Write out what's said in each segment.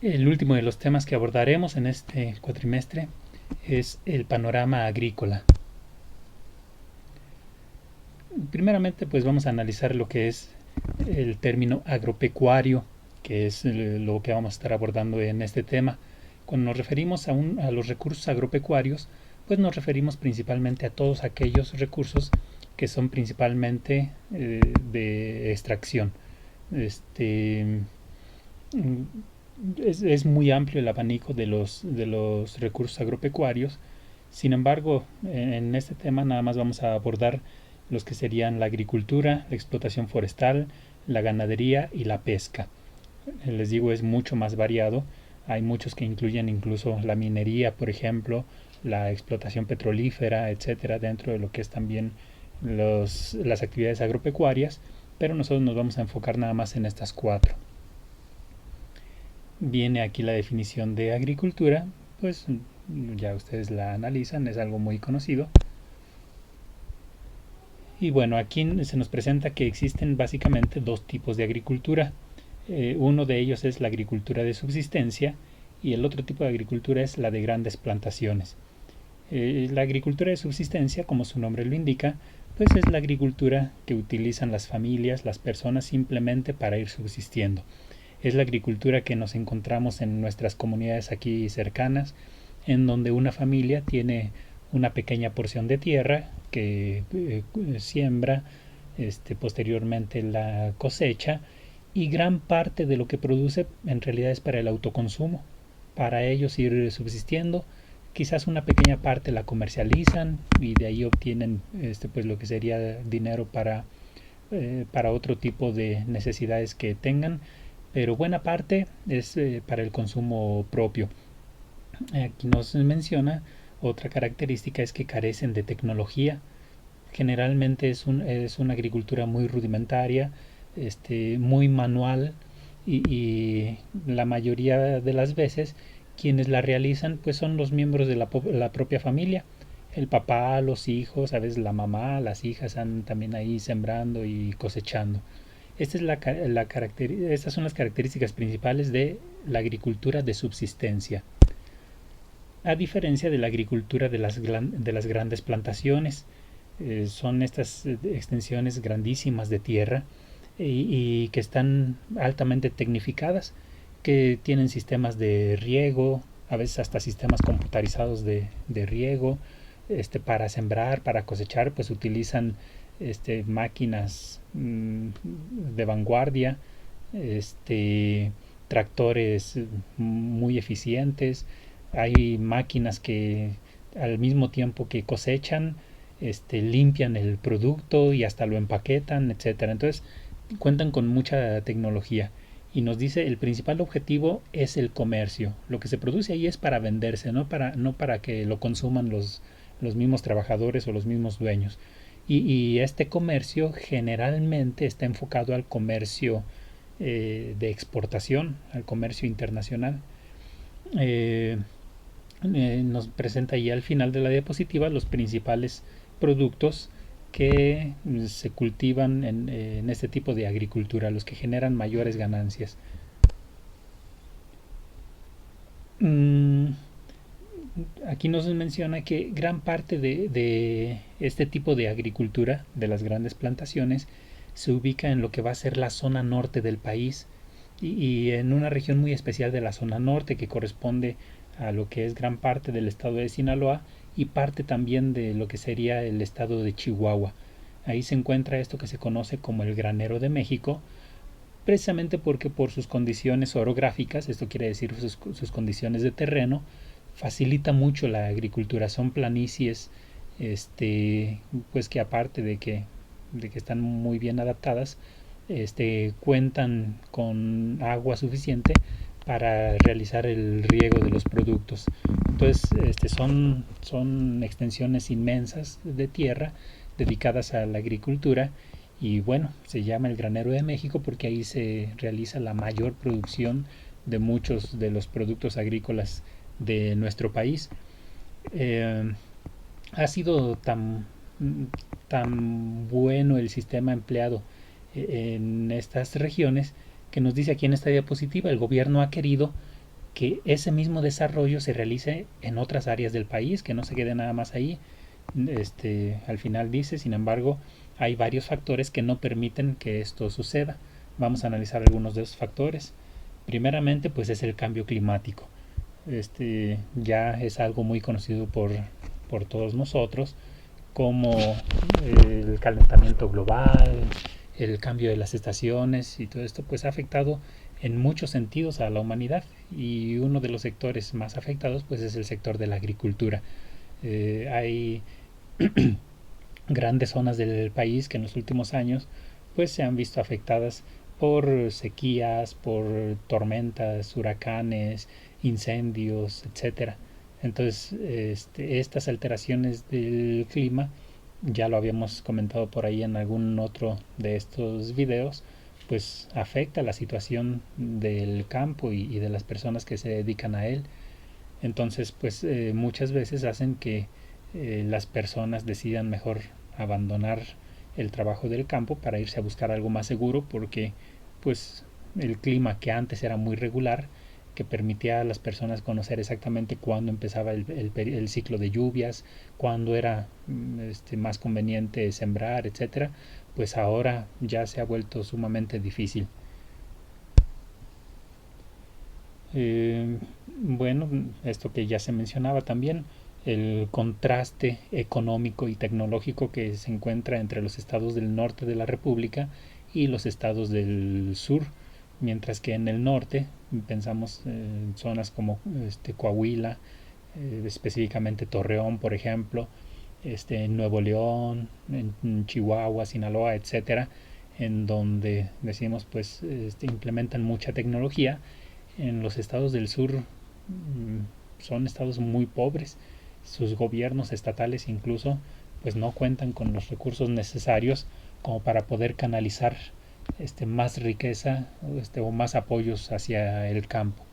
El último de los temas que abordaremos en este cuatrimestre es el panorama agrícola. Primeramente, pues vamos a analizar lo que es el término agropecuario, que es lo que vamos a estar abordando en este tema. Cuando nos referimos a los recursos agropecuarios, pues nos referimos principalmente a todos aquellos recursos que son principalmente de extracción. Este, es muy amplio el abanico de los recursos agropecuarios. Sin embargo, en este tema nada más vamos a abordar los que serían la agricultura, la explotación forestal, la ganadería y la pesca. Les digo, es mucho más variado. Hay muchos que incluyen incluso la minería, por ejemplo, la explotación petrolífera, etcétera, dentro de lo que es también las actividades agropecuarias, pero nosotros nos vamos a enfocar nada más en estas cuatro. Viene aquí la definición de agricultura, pues ya ustedes la analizan, es algo muy conocido. Y bueno, aquí se nos presenta que existen básicamente dos tipos de agricultura. Uno de ellos es la agricultura de subsistencia y el otro tipo de agricultura es la de grandes plantaciones. La agricultura de subsistencia, como su nombre lo indica, pues es la agricultura que utilizan las familias, las personas simplemente para ir subsistiendo. Es la agricultura que nos encontramos en nuestras comunidades aquí cercanas, en donde una familia tiene una pequeña porción de tierra que siembra, posteriormente la cosecha, y gran parte de lo que produce en realidad es para el autoconsumo, para ellos ir subsistiendo. Quizás una pequeña parte la comercializan y de ahí obtienen pues lo que sería dinero para otro tipo de necesidades que tengan, pero buena parte es para el consumo propio. Aquí nos menciona otra característica es que carecen de tecnología. Generalmente es una agricultura muy rudimentaria, muy manual y la mayoría de las veces quienes la realizan pues son los miembros de la propia familia. El papá, los hijos, a veces la mamá, las hijas están también ahí sembrando y cosechando. Estas son las características principales de la agricultura de subsistencia, a diferencia de la agricultura de las grandes plantaciones. Son estas extensiones grandísimas de tierra y que están altamente tecnificadas, que tienen sistemas de riego, a veces hasta sistemas computarizados de riego, para sembrar, para cosechar, pues utilizan máquinas de vanguardia, tractores muy eficientes. Hay máquinas que al mismo tiempo que cosechan, limpian el producto y hasta lo empaquetan, etcétera. Entonces cuentan con mucha tecnología y nos dice el principal objetivo es el comercio. Lo que se produce ahí es para venderse, no para que lo consuman los mismos trabajadores o los mismos dueños. Y este comercio generalmente está enfocado al comercio de exportación, al comercio internacional. Eh, Nos presenta ahí al final de la diapositiva los principales productos que se cultivan en este tipo de agricultura, los que generan mayores ganancias. Aquí nos menciona que gran parte de este tipo de agricultura, de las grandes plantaciones, se ubica en lo que va a ser la zona norte del país y en una región muy especial de la zona norte que corresponde a lo que es gran parte del estado de Sinaloa y parte también de lo que sería el estado de Chihuahua. Ahí se encuentra esto que se conoce como el granero de México, precisamente porque por sus condiciones orográficas, esto quiere decir sus condiciones de terreno, facilita mucho la agricultura. Son planicies, pues que aparte de que están muy bien adaptadas, cuentan con agua suficiente para realizar el riego de los productos. Entonces, son extensiones inmensas de tierra dedicadas a la agricultura y bueno, se llama el granero de México porque ahí se realiza la mayor producción de muchos de los productos agrícolas de nuestro país. Eh, ha sido tan bueno el sistema empleado en estas regiones que nos dice aquí en esta diapositiva, el gobierno ha querido que ese mismo desarrollo se realice en otras áreas del país, que no se quede nada más ahí. Al final dice, sin embargo, hay varios factores que no permiten que esto suceda. Vamos a analizar algunos de esos factores. Primeramente, pues es el cambio climático. Ya es algo muy conocido por todos nosotros, como el calentamiento global, el cambio de las estaciones y todo esto pues ha afectado en muchos sentidos a la humanidad, y uno de los sectores más afectados pues es el sector de la agricultura. Hay grandes zonas del país que en los últimos años pues se han visto afectadas por sequías, por tormentas, huracanes, incendios, etcétera. Entonces, estas alteraciones del clima, ya lo habíamos comentado por ahí en algún otro de estos videos, pues afecta la situación del campo y de las personas que se dedican a él. Entonces, pues muchas veces hacen que las personas decidan mejor abandonar el trabajo del campo para irse a buscar algo más seguro, porque pues el clima, que antes era muy regular, que permitía a las personas conocer exactamente cuándo empezaba el ciclo de lluvias, cuándo era más conveniente sembrar, etcétera, pues ahora ya se ha vuelto sumamente difícil. Eh, bueno, esto que ya se mencionaba también, el contraste económico y tecnológico que se encuentra entre los estados del norte de la República y los estados del sur, mientras que en el norte pensamos en zonas como Coahuila, específicamente Torreón, por ejemplo, en Nuevo León, en Chihuahua, Sinaloa, etcétera, en donde decimos pues implementan mucha tecnología. En los estados del sur son estados muy pobres, sus gobiernos estatales incluso pues no cuentan con los recursos necesarios como para poder canalizar más riqueza o más apoyos hacia el campo.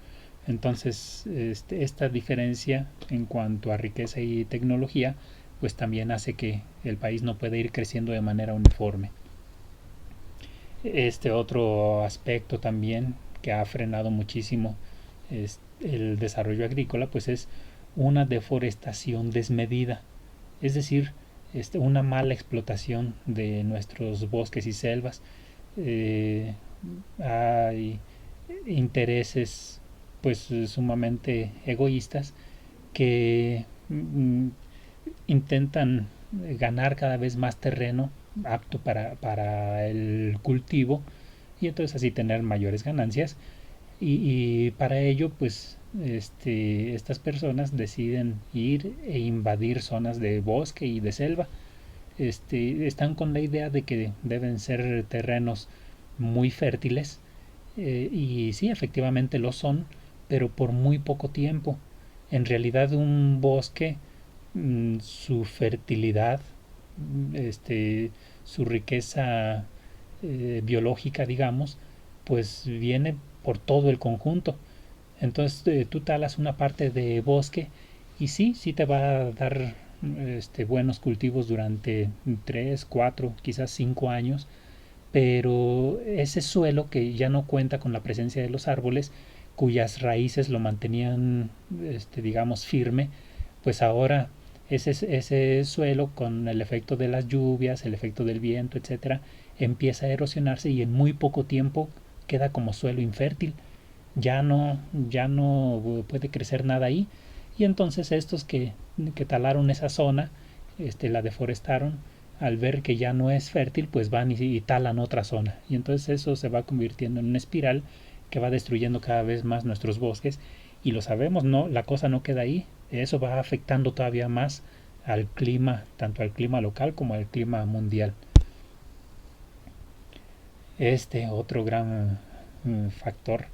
Entonces, esta diferencia en cuanto a riqueza y tecnología, pues también hace que el país no pueda ir creciendo de manera uniforme. Este otro aspecto también que ha frenado muchísimo el desarrollo agrícola, pues es una deforestación desmedida, es decir, una mala explotación de nuestros bosques y selvas. Eh, Hay intereses pues sumamente egoístas que intentan ganar cada vez más terreno apto para el cultivo, y entonces así tener mayores ganancias, y para ello pues estas personas deciden ir e invadir zonas de bosque y de selva. Están con la idea de que deben ser terrenos muy fértiles, y sí, efectivamente lo son, pero por muy poco tiempo. En realidad un bosque, su fertilidad, su riqueza biológica, digamos, pues viene por todo el conjunto. Entonces tú talas una parte de bosque y sí, sí te va a dar buenos cultivos durante 3 4 quizás 5 años, pero ese suelo que ya no cuenta con la presencia de los árboles, cuyas raíces lo mantenían, digamos, firme, pues ahora ese suelo, con el efecto de las lluvias, el efecto del viento, etcétera, empieza a erosionarse y en muy poco tiempo queda como suelo infértil. Ya no puede crecer nada ahí, y entonces estos que talaron esa zona, la deforestaron, al ver que ya no es fértil, pues van y talan otra zona, y entonces eso se va convirtiendo en una espiral que va destruyendo cada vez más nuestros bosques, y lo sabemos, no, la cosa no queda ahí, eso va afectando todavía más al clima, tanto al clima local como al clima mundial. Otro gran factor,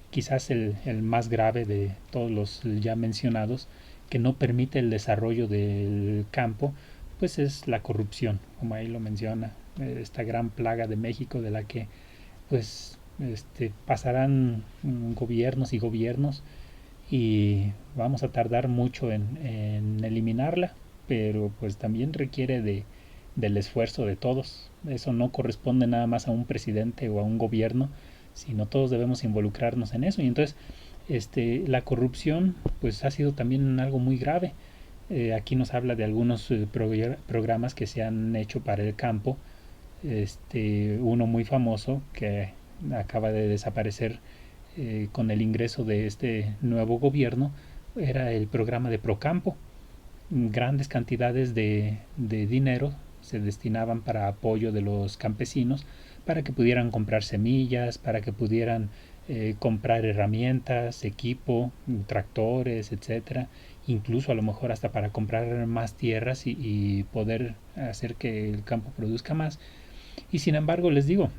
quizás el más grave de todos los ya mencionados, que no permite el desarrollo del campo, pues es la corrupción, como ahí lo menciona, esta gran plaga de México, de la que pues pasarán gobiernos y gobiernos, y vamos a tardar mucho en eliminarla, pero pues también requiere del esfuerzo de todos. Eso no corresponde nada más a un presidente o a un gobierno, sino todos debemos involucrarnos en eso. Y entonces La corrupción pues ha sido también algo muy grave. Aquí nos habla de algunos programas que se han hecho para el campo. Uno muy famoso que acaba de desaparecer con el ingreso de este nuevo gobierno era el programa de Procampo. Grandes cantidades de dinero se destinaban para apoyo de los campesinos, para que pudieran comprar semillas, para que pudieran comprar herramientas, equipo, tractores, etcétera, incluso a lo mejor hasta para comprar más tierras y poder hacer que el campo produzca más. Y sin embargo, les digo,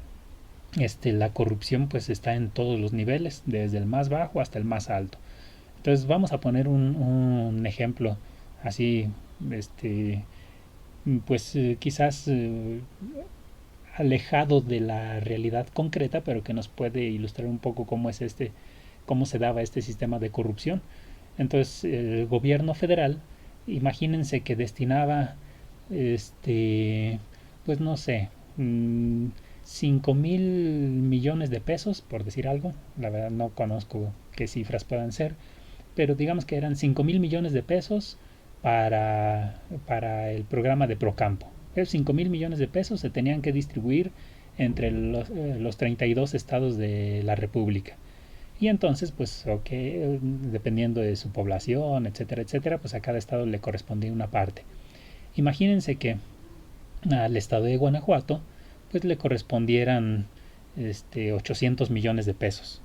la corrupción pues está en todos los niveles, desde el más bajo hasta el más alto. Entonces vamos a poner un ejemplo así, pues quizás alejado de la realidad concreta, pero que nos puede ilustrar un poco cómo se daba este sistema de corrupción. Entonces el gobierno federal, imagínense que destinaba, pues no sé, 5,000 millones de pesos, por decir algo. La verdad no conozco qué cifras puedan ser, pero digamos que eran 5,000 millones de pesos para el programa de Procampo. Esos 5,000 millones de pesos se tenían que distribuir entre los 32 estados de la República. Y entonces, pues, ok, dependiendo de su población, etcétera, etcétera, pues a cada estado le correspondía una parte. Imagínense que al estado de Guanajuato, pues le correspondieran 800 millones de pesos.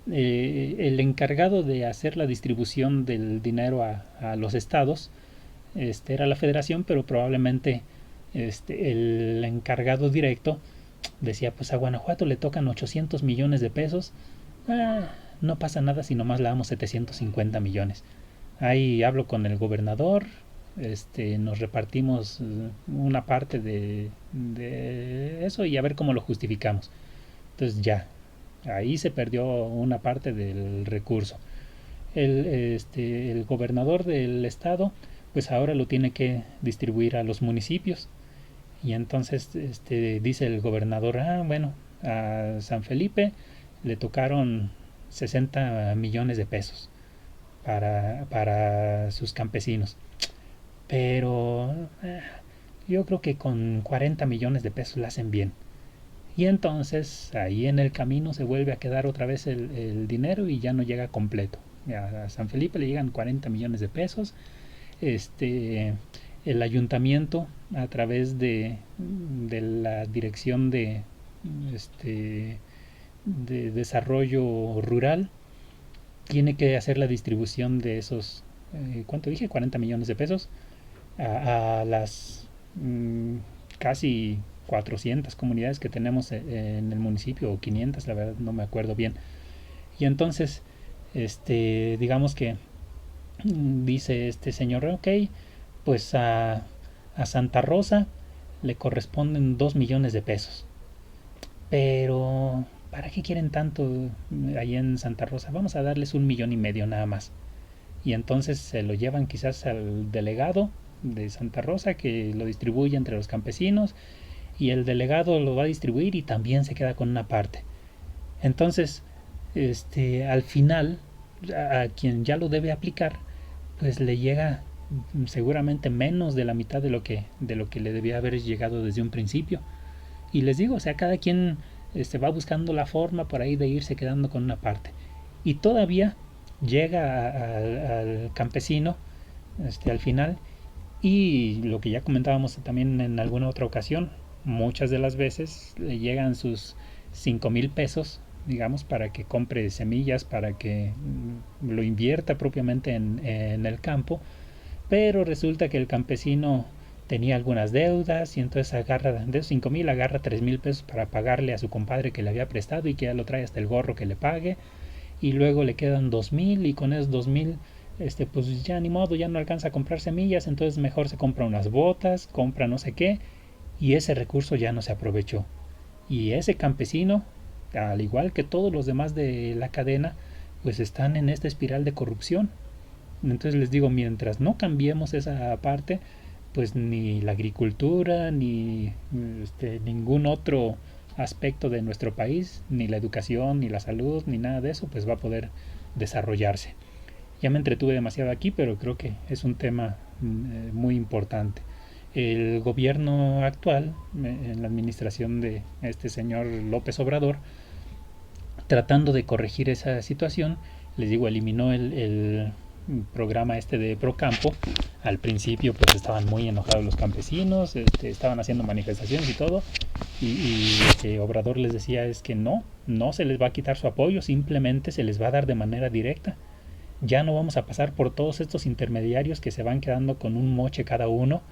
El encargado de hacer la distribución del dinero a los estados era la federación, pero probablemente el encargado directo decía, pues a Guanajuato le tocan 800 millones de pesos, no pasa nada si nomás le damos 750 millones. Ahí hablo con el gobernador, nos repartimos una parte de eso y a ver cómo lo justificamos. Entonces ya, ahí se perdió una parte del recurso. El gobernador del estado pues ahora lo tiene que distribuir a los municipios y entonces dice el gobernador, bueno, a San Felipe le tocaron 60 millones de pesos para sus campesinos, pero yo creo que con 40 millones de pesos la hacen bien. Y entonces ahí en el camino se vuelve a quedar otra vez el dinero y ya no llega completo. A San Felipe le llegan 40 millones de pesos. El ayuntamiento a través de la dirección de desarrollo rural tiene que hacer la distribución de esos, ¿cuánto dije? 40 millones de pesos a las casi 400 comunidades que tenemos en el municipio, o 500, la verdad no me acuerdo bien. Y entonces, digamos que dice este señor, ok, pues a Santa Rosa le corresponden 2 millones de pesos. Pero, ¿para qué quieren tanto ahí en Santa Rosa? Vamos a darles 1,5 millones nada más. Y entonces se lo llevan quizás al delegado de Santa Rosa, que lo distribuye entre los campesinos, y el delegado lo va a distribuir y también se queda con una parte. Entonces, al final, a quien ya lo debe aplicar, pues le llega seguramente menos de la mitad de lo que le debía haber llegado desde un principio. Y les digo, o sea, cada quien va buscando la forma por ahí de irse quedando con una parte. Y todavía llega al campesino al final. Y lo que ya comentábamos también en alguna otra ocasión, muchas de las veces le llegan sus 5,000 pesos, digamos, para que compre semillas, para que lo invierta propiamente en el campo, pero resulta que el campesino tenía algunas deudas y entonces agarra de esos 5,000, agarra 3,000 pesos para pagarle a su compadre que le había prestado y que ya lo trae hasta el gorro que le pague, y luego le quedan 2,000 y con esos 2,000 pues ya ni modo, ya no alcanza a comprar semillas, entonces mejor se compra unas botas, compra no sé qué, y ese recurso ya no se aprovechó. Y ese campesino, al igual que todos los demás de la cadena, pues están en esta espiral de corrupción. Entonces les digo, mientras no cambiemos esa parte, pues ni la agricultura ni ningún otro aspecto de nuestro país, ni la educación, ni la salud, ni nada de eso, pues va a poder desarrollarse. Ya me entretuve demasiado aquí, pero creo que es un tema muy importante. El gobierno actual, en la administración de este señor López Obrador, tratando de corregir esa situación, les digo, eliminó el programa este de Procampo. Al principio pues estaban muy enojados los campesinos, estaban haciendo manifestaciones y todo, y lo que Obrador les decía es que no se les va a quitar su apoyo, simplemente se les va a dar de manera directa. Ya no vamos a pasar por todos estos intermediarios que se van quedando con un moche cada uno.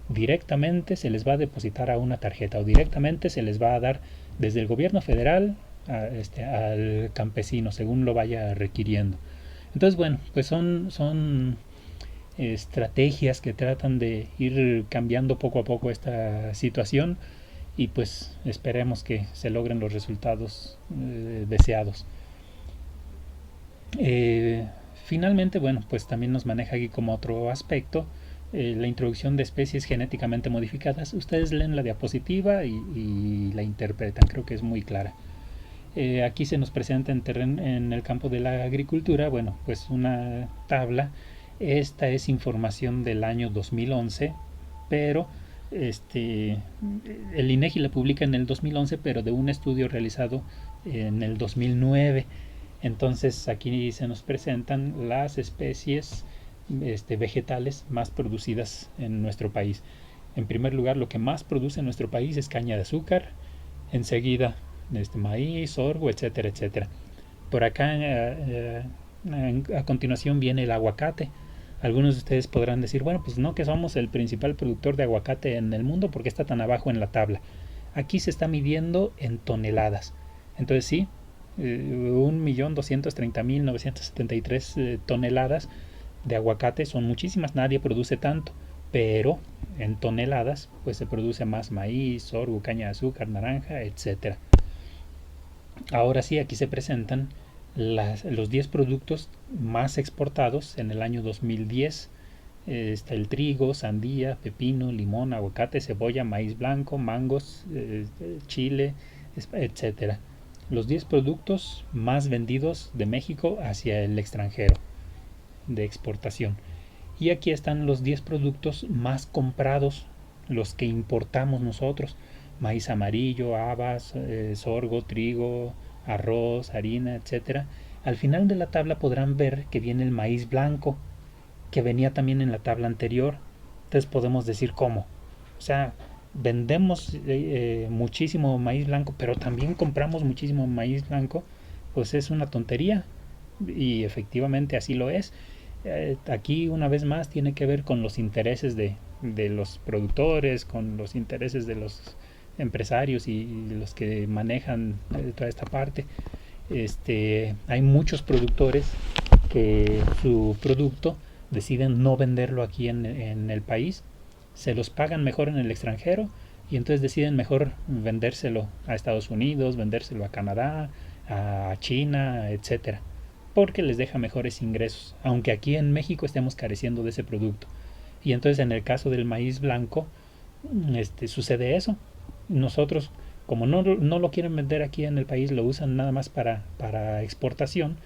Directamente se les va a depositar a una tarjeta, o directamente se les va a dar desde el gobierno federal al campesino según lo vaya requiriendo. Entonces, bueno, pues son estrategias que tratan de ir cambiando poco a poco esta situación, y pues esperemos que se logren los resultados deseados. Finalmente, bueno, pues también nos maneja aquí como otro aspecto la introducción de especies genéticamente modificadas. Ustedes leen la diapositiva y la interpretan, creo que es muy clara. Aquí se nos presenta en el campo de la agricultura, bueno, pues una tabla. Esta es información del año 2011, pero el INEGI la publica en el 2011, pero de un estudio realizado en el 2009. Entonces aquí se nos presentan las especies vegetales más producidas en nuestro país. En primer lugar, lo que más produce en nuestro país es caña de azúcar, enseguida maíz, sorgo, etcétera, etcétera. Por acá a continuación viene el aguacate. Algunos de ustedes podrán decir, bueno, pues no que somos el principal productor de aguacate en el mundo porque está tan abajo en la tabla. Aquí se está midiendo en toneladas. Entonces sí, 1.230.973 toneladas de aguacate son muchísimas, nadie produce tanto, pero en toneladas pues se produce más maíz, sorgo, caña de azúcar, naranja, etcétera. Ahora sí, aquí se presentan los 10 productos más exportados en el año 2010. Está el trigo, sandía, pepino, limón, aguacate, cebolla, maíz blanco, mangos, chile, etcétera. Los 10 productos más vendidos de México hacia el extranjero de exportación. Y aquí están los 10 productos más comprados, los que importamos nosotros: maíz amarillo, habas, sorgo, trigo, arroz, harina, etcétera. Al final de la tabla podrán ver que viene el maíz blanco, que venía también en la tabla anterior. Entonces podemos decir cómo. O sea, vendemos muchísimo maíz blanco, pero también compramos muchísimo maíz blanco. Pues es una tontería, y efectivamente así lo es. Aquí una vez más tiene que ver con los intereses de los productores, con los intereses de los empresarios y los que manejan toda esta parte. Hay muchos productores que su producto deciden no venderlo aquí en el país, se los pagan mejor en el extranjero, y entonces deciden mejor vendérselo a Estados Unidos, vendérselo a Canadá, a China, etcétera, porque les deja mejores ingresos, aunque aquí en México estemos careciendo de ese producto. Y entonces en el caso del maíz blanco sucede eso. Nosotros, como no lo quieren vender aquí en el país, lo usan nada más para exportación,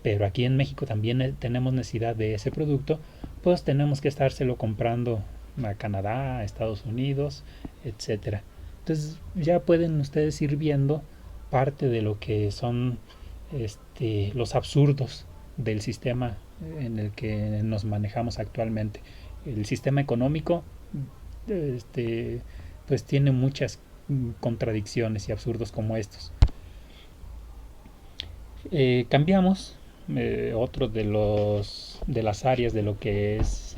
pero aquí en México también tenemos necesidad de ese producto, pues tenemos que estárselo comprando a Canadá, a Estados Unidos, etcétera. Entonces ya pueden ustedes ir viendo parte de lo que son los absurdos del sistema en el que nos manejamos actualmente. El sistema económico pues tiene muchas contradicciones y absurdos como estos. Cambiamos otro de las áreas de lo que es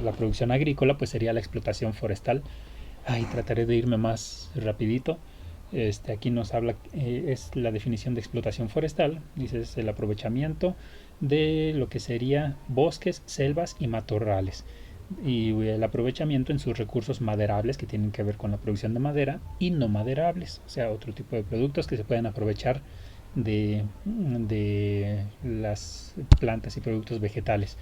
la producción agrícola, pues sería la explotación forestal. Trataré de irme más rapidito. Aquí nos habla, es la definición de explotación forestal. Dice, es el aprovechamiento de lo que sería bosques, selvas y matorrales, y el aprovechamiento en sus recursos maderables, que tienen que ver con la producción de madera, y no maderables, o sea, otro tipo de productos que se pueden aprovechar de las plantas y productos vegetales.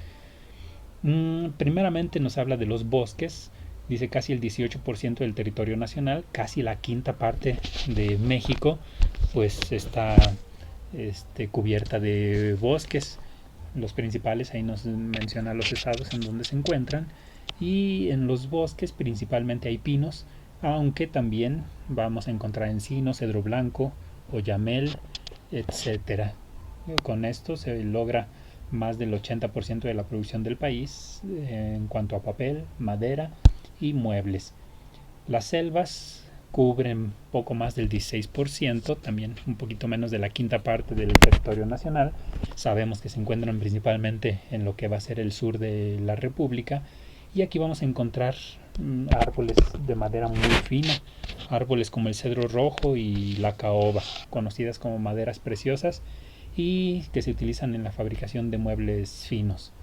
Primeramente nos habla de los bosques, dice casi el 18% del territorio nacional, casi la quinta parte de México, pues está cubierta de bosques. Los principales, ahí nos menciona los estados en donde se encuentran, y en los bosques principalmente hay pinos, aunque también vamos a encontrar encino, cedro blanco, oyamel, etcétera. Con esto se logra más del 80% de la producción del país en cuanto a papel, madera y muebles. Las selvas cubren poco más del 16%, también un poquito menos de la quinta parte del territorio nacional. Sabemos que se encuentran principalmente en lo que va a ser el sur de la República, y aquí vamos a encontrar árboles de madera muy fina, árboles como el cedro rojo y la caoba, conocidas como maderas preciosas y que se utilizan en la fabricación de muebles finos.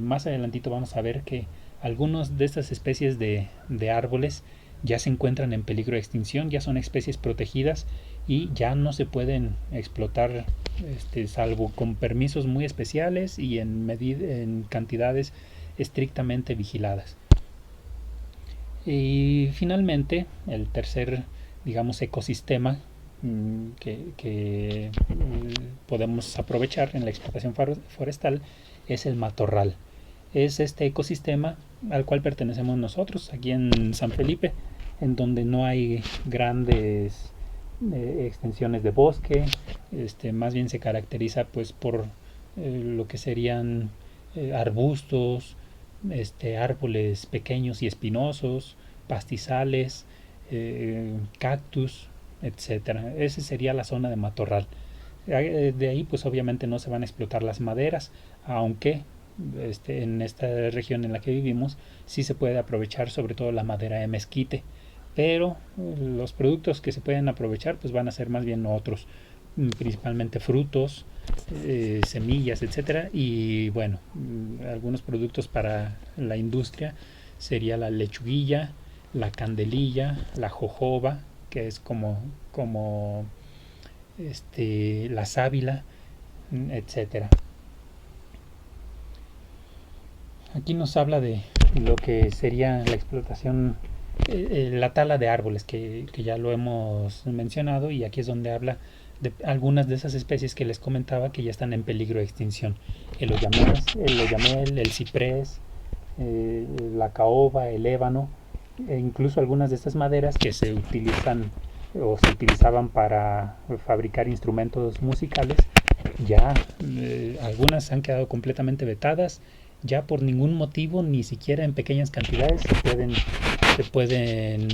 Más adelantito vamos a ver que algunas de estas especies de árboles ya se encuentran en peligro de extinción, ya son especies protegidas y ya no se pueden explotar, salvo con permisos muy especiales y en cantidades estrictamente vigiladas. Y finalmente, el tercer, digamos, ecosistema que podemos aprovechar en la explotación forestal es el matorral. Es este ecosistema al cual pertenecemos nosotros aquí en San Felipe, en donde no hay grandes extensiones de bosque. Más bien se caracteriza pues por lo que serían arbustos, árboles pequeños y espinosos, pastizales, cactus, etcétera. Esa sería la zona de matorral. De ahí pues obviamente no se van a explotar las maderas, aunque en esta región en la que vivimos sí se puede aprovechar sobre todo la madera de mezquite, pero los productos que se pueden aprovechar pues van a ser más bien otros, principalmente frutos, semillas, etcétera. Y bueno, algunos productos para la industria sería la lechuguilla, la candelilla, la jojoba, que es como la sábila, etcétera. Aquí nos habla de lo que sería la explotación, la tala de árboles, que ya lo hemos mencionado, y aquí es donde habla de algunas de esas especies que les comentaba que ya están en peligro de extinción. El oyamel, el ciprés, la caoba, el ébano, e incluso algunas de estas maderas que se utilizan o se utilizaban para fabricar instrumentos musicales, ya algunas han quedado completamente vetadas, ya por ningún motivo, ni siquiera en pequeñas cantidades se pueden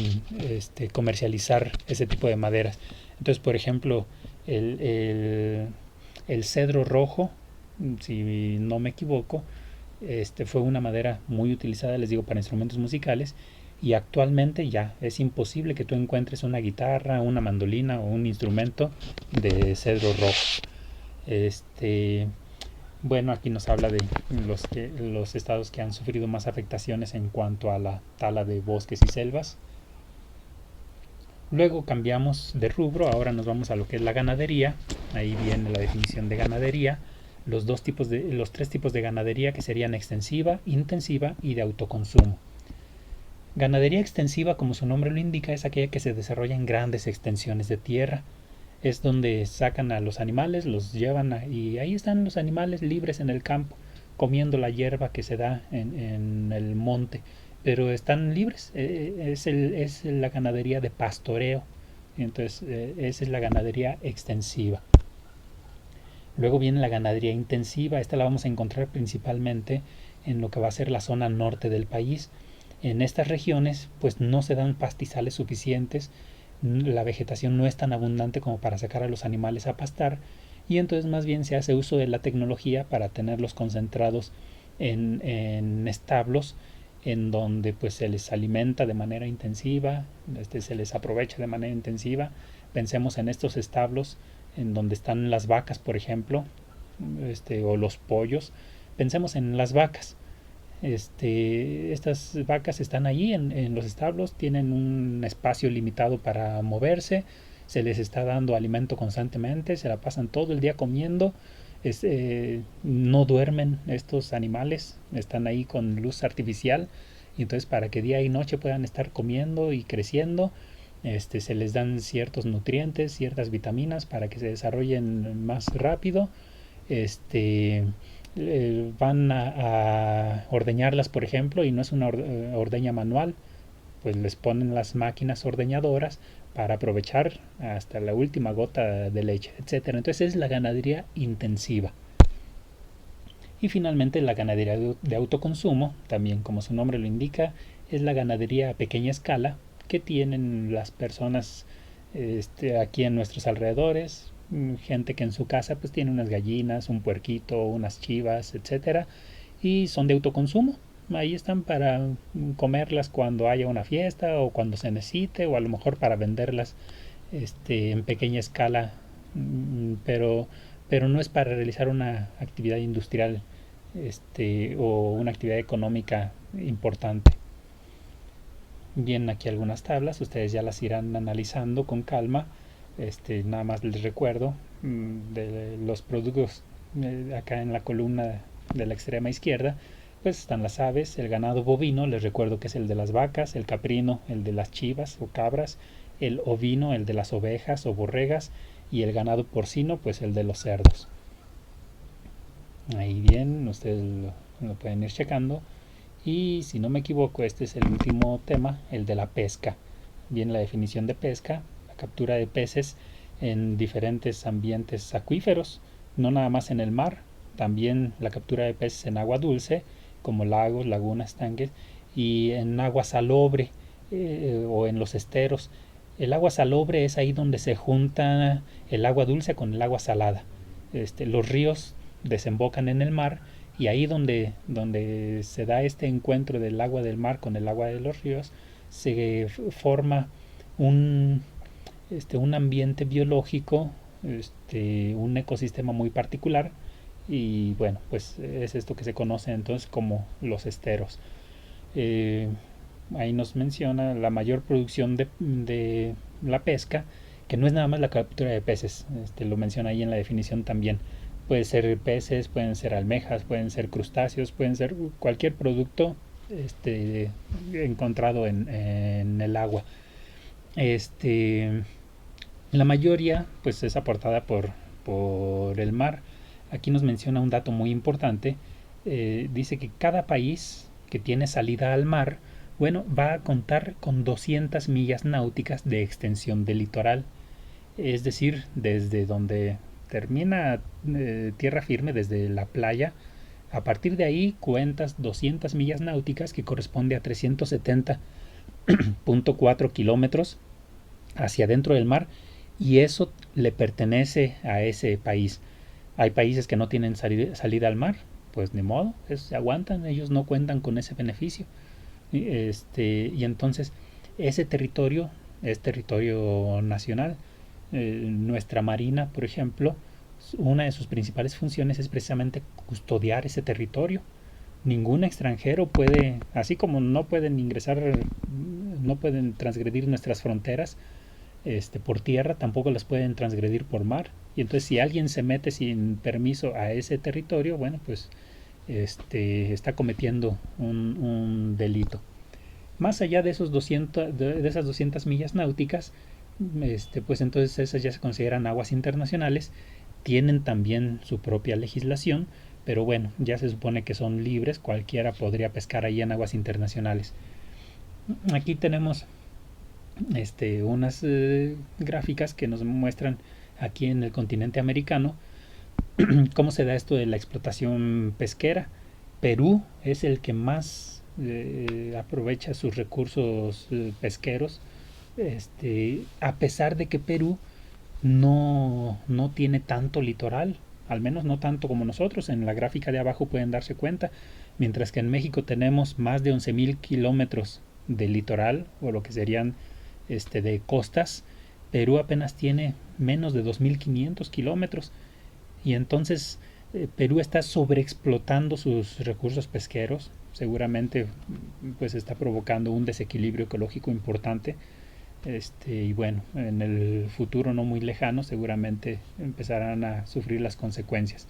comercializar ese tipo de maderas. Entonces, por ejemplo, el cedro rojo, si no me equivoco, fue una madera muy utilizada, les digo, para instrumentos musicales, y actualmente ya es imposible que tú encuentres una guitarra, una mandolina o un instrumento de cedro rojo. Bueno, aquí nos habla de los estados que han sufrido más afectaciones en cuanto a la tala de bosques y selvas. Luego cambiamos de rubro, ahora nos vamos a lo que es la ganadería. Ahí viene la definición de ganadería. Los tres tipos de ganadería, que serían extensiva, intensiva y de autoconsumo. Ganadería extensiva, como su nombre lo indica, es aquella que se desarrolla en grandes extensiones de tierra. Es donde sacan a los animales, los llevan y ahí están los animales libres en el campo, comiendo la hierba que se da en el monte, pero están libres. Es la ganadería de pastoreo. Entonces esa es la ganadería extensiva. Luego viene la ganadería intensiva. Esta la vamos a encontrar principalmente en lo que va a ser la zona norte del país. En estas regiones pues no se dan pastizales suficientes, la vegetación no es tan abundante como para sacar a los animales a pastar, y entonces más bien se hace uso de la tecnología para tenerlos concentrados en establos, en donde pues se les alimenta de manera intensiva, se les aprovecha de manera intensiva. Pensemos en estos establos en donde están las vacas, por ejemplo, o los pollos. Pensemos en las vacas. Estas vacas están allí en los establos, tienen un espacio limitado para moverse, se les está dando alimento constantemente, se la pasan todo el día comiendo, no duermen estos animales, están ahí con luz artificial, y entonces para que día y noche puedan estar comiendo y creciendo, se les dan ciertos nutrientes, ciertas vitaminas para que se desarrollen más rápido. este Van a ordeñarlas, por ejemplo, y no es una ordeña manual, pues les ponen las máquinas ordeñadoras para aprovechar hasta la última gota de leche, etcétera. Entonces es la ganadería intensiva. Y finalmente la ganadería de autoconsumo, también como su nombre lo indica, es la ganadería a pequeña escala que tienen las personas aquí en nuestros alrededores, gente que en su casa pues tiene unas gallinas, un puerquito, unas chivas, etcétera, y son de autoconsumo. Ahí están para comerlas cuando haya una fiesta o cuando se necesite, o a lo mejor para venderlas en pequeña escala, pero no es para realizar una actividad industrial o una actividad económica importante. Bien, aquí algunas tablas, ustedes ya las irán analizando con calma. Nada más les recuerdo de los productos acá en la columna de la extrema izquierda, pues están las aves, el ganado bovino, les recuerdo que es el de las vacas, el caprino, el de las chivas o cabras, el ovino, el de las ovejas o borregas, y el ganado porcino, pues el de los cerdos. Ahí bien, ustedes lo pueden ir checando. Y si no me equivoco, este es el último tema, el de la pesca. Viene la definición de pesca, la captura de peces en diferentes ambientes acuíferos, no nada más en el mar, también la captura de peces en agua dulce, como lagos, lagunas, estanques, y en agua salobre o en los esteros. El agua salobre es ahí donde se junta el agua dulce con el agua salada. Los ríos desembocan en el mar, y ahí donde se da este encuentro del agua del mar con el agua de los ríos, se forma un, un ambiente biológico, un ecosistema muy particular, y bueno, pues es esto que se conoce entonces como los esteros. Eh, Ahí nos menciona la mayor producción de la pesca, que no es nada más la captura de peces, lo menciona ahí en la definición también. Puede ser peces, pueden ser almejas, pueden ser crustáceos, pueden ser cualquier producto encontrado en el agua. La mayoría pues es aportada por el mar. Aquí nos menciona un dato muy importante. Dice que cada país que tiene salida al mar, bueno, va a contar con 200 millas náuticas de extensión de litoral. Es decir, desde donde termina tierra firme, desde la playa, a partir de ahí cuentas 200 millas náuticas, que corresponde a 370.4 kilómetros hacia dentro del mar, y eso le pertenece a ese país. Hay países que no tienen salida al mar, pues ni modo, se aguantan, ellos no cuentan con ese beneficio. Y entonces ese territorio es territorio nacional. Nuestra marina, por ejemplo, una de sus principales funciones es precisamente custodiar ese territorio. Ningún extranjero puede, así como no pueden ingresar, no pueden transgredir nuestras fronteras por tierra, tampoco las pueden transgredir por mar. Y entonces si alguien se mete sin permiso a ese territorio, bueno, pues está cometiendo un delito. Más allá de esas 200 millas náuticas, pues entonces esas ya se consideran aguas internacionales, tienen también su propia legislación, pero bueno, ya se supone que son libres, cualquiera podría pescar ahí en aguas internacionales. Aquí tenemos unas gráficas que nos muestran aquí en el continente americano cómo se da esto de la explotación pesquera. Perú es el que más aprovecha sus recursos pesqueros, a pesar de que Perú no tiene tanto litoral, al menos no tanto como nosotros. En la gráfica de abajo pueden darse cuenta, mientras que en México tenemos más de 11.000 kilómetros de litoral, o lo que serían de costas. Perú apenas tiene menos de 2.500 kilómetros, y entonces Perú está sobreexplotando sus recursos pesqueros. Seguramente pues está provocando un desequilibrio ecológico importante. Y bueno, en el futuro no muy lejano seguramente empezarán a sufrir las consecuencias.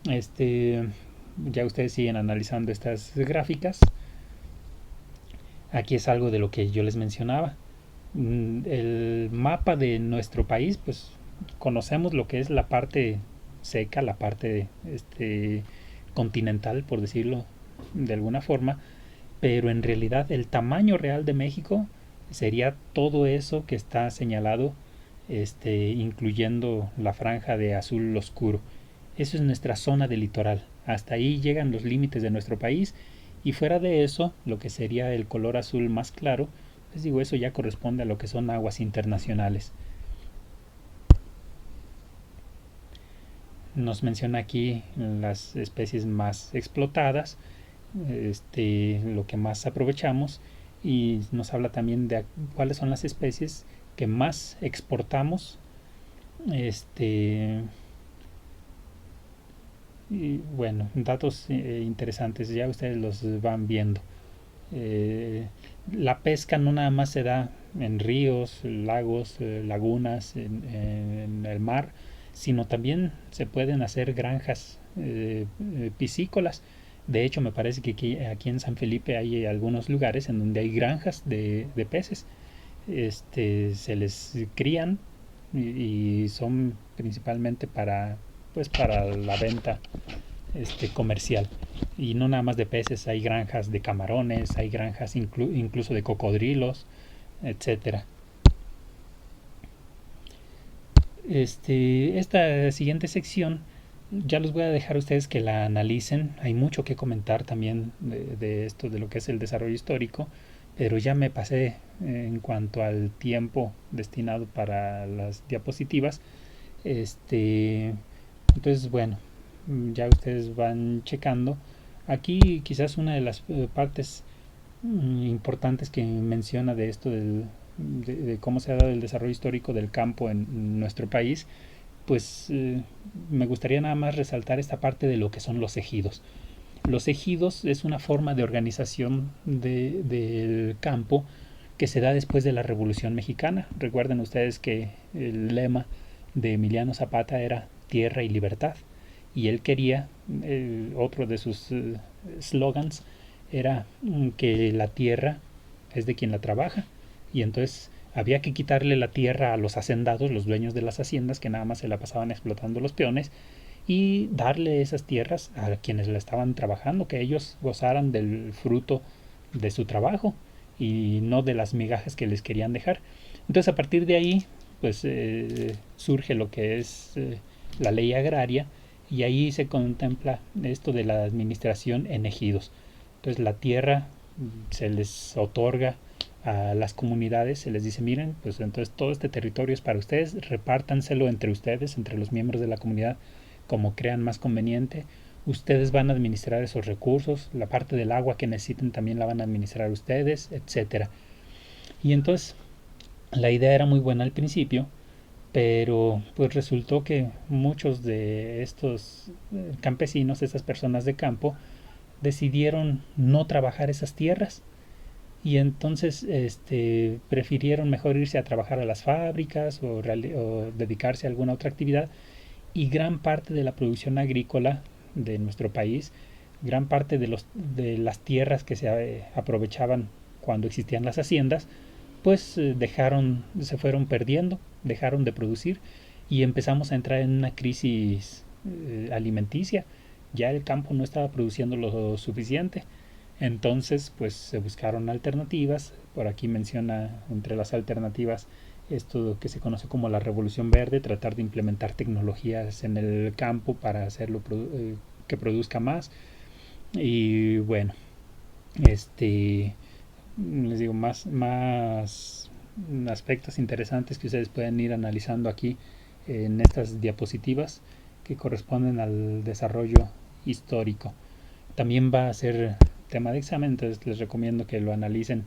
Ya ustedes siguen analizando estas gráficas. Aquí es algo de lo que yo les mencionaba. El mapa de nuestro país, pues conocemos lo que es la parte seca, la parte continental, por decirlo de alguna forma, pero en realidad el tamaño real de México sería todo eso que está señalado, incluyendo la franja de azul oscuro. Eso es nuestra zona de litoral. Hasta ahí llegan los límites de nuestro país, y fuera de eso, lo que sería el color azul más claro, les digo, eso ya corresponde a lo que son aguas internacionales. Nos menciona aquí las especies más explotadas, lo que más aprovechamos, y nos habla también de cuáles son las especies que más exportamos. Y bueno, datos interesantes, ya ustedes los van viendo. Eh, la pesca no nada más se da en ríos, lagos, lagunas, en el mar, sino también se pueden hacer granjas piscícolas. De hecho, me parece que aquí en San Felipe hay algunos lugares en donde hay granjas de peces. Se les crían y son principalmente para la venta comercial. Y no nada más de peces, hay granjas de camarones, hay granjas incluso de cocodrilos, etcétera. Esta siguiente sección ya los voy a dejar a ustedes que la analicen. Hay mucho que comentar también de esto, de lo que es el desarrollo histórico, pero ya me pasé en cuanto al tiempo destinado para las diapositivas. Entonces, bueno, ya ustedes van checando. Aquí quizás una de las partes importantes que menciona de esto de cómo se ha dado el desarrollo histórico del campo en nuestro país, pues me gustaría nada más resaltar esta parte de lo que son los ejidos. Los ejidos es una forma de organización del campo que se da después de la Revolución Mexicana. Recuerden ustedes que el lema de Emiliano Zapata era tierra y libertad, y él quería, otro de sus slogans era que la tierra es de quien la trabaja, y entonces había que quitarle la tierra a los hacendados, los dueños de las haciendas que nada más se la pasaban explotando los peones, y darle esas tierras a quienes la estaban trabajando, que ellos gozaran del fruto de su trabajo y no de las migajas que les querían dejar. Entonces, a partir de ahí, pues surge lo que es la ley agraria, y ahí se contempla esto de la administración en ejidos. Entonces, la tierra se les otorga a las comunidades, se les dice, miren, pues entonces todo este territorio es para ustedes, repártanselo entre ustedes, entre los miembros de la comunidad, como crean más conveniente. Ustedes van a administrar esos recursos, la parte del agua que necesiten también la van a administrar ustedes, etcétera. Y entonces la idea era muy buena al principio, pero pues resultó que muchos de estos campesinos, estas personas de campo, decidieron no trabajar esas tierras, y entonces prefirieron mejor irse a trabajar a las fábricas o dedicarse a alguna otra actividad, y gran parte de la producción agrícola de nuestro país, gran parte de las tierras que se aprovechaban cuando existían las haciendas, pues se fueron perdiendo, dejaron de producir, y empezamos a entrar en una crisis alimenticia. Ya el campo no estaba produciendo lo suficiente. Entonces, pues se buscaron alternativas. Por aquí menciona entre las alternativas esto que se conoce como la revolución verde, tratar de implementar tecnologías en el campo para hacerlo que produzca más. Y bueno, les digo, más aspectos interesantes que ustedes pueden ir analizando aquí en estas diapositivas que corresponden al desarrollo histórico. También va a ser tema de examen, entonces les recomiendo que lo analicen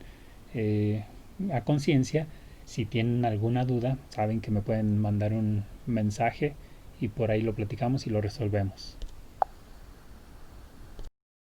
a conciencia. Si tienen alguna duda, saben que me pueden mandar un mensaje y por ahí lo platicamos y lo resolvemos.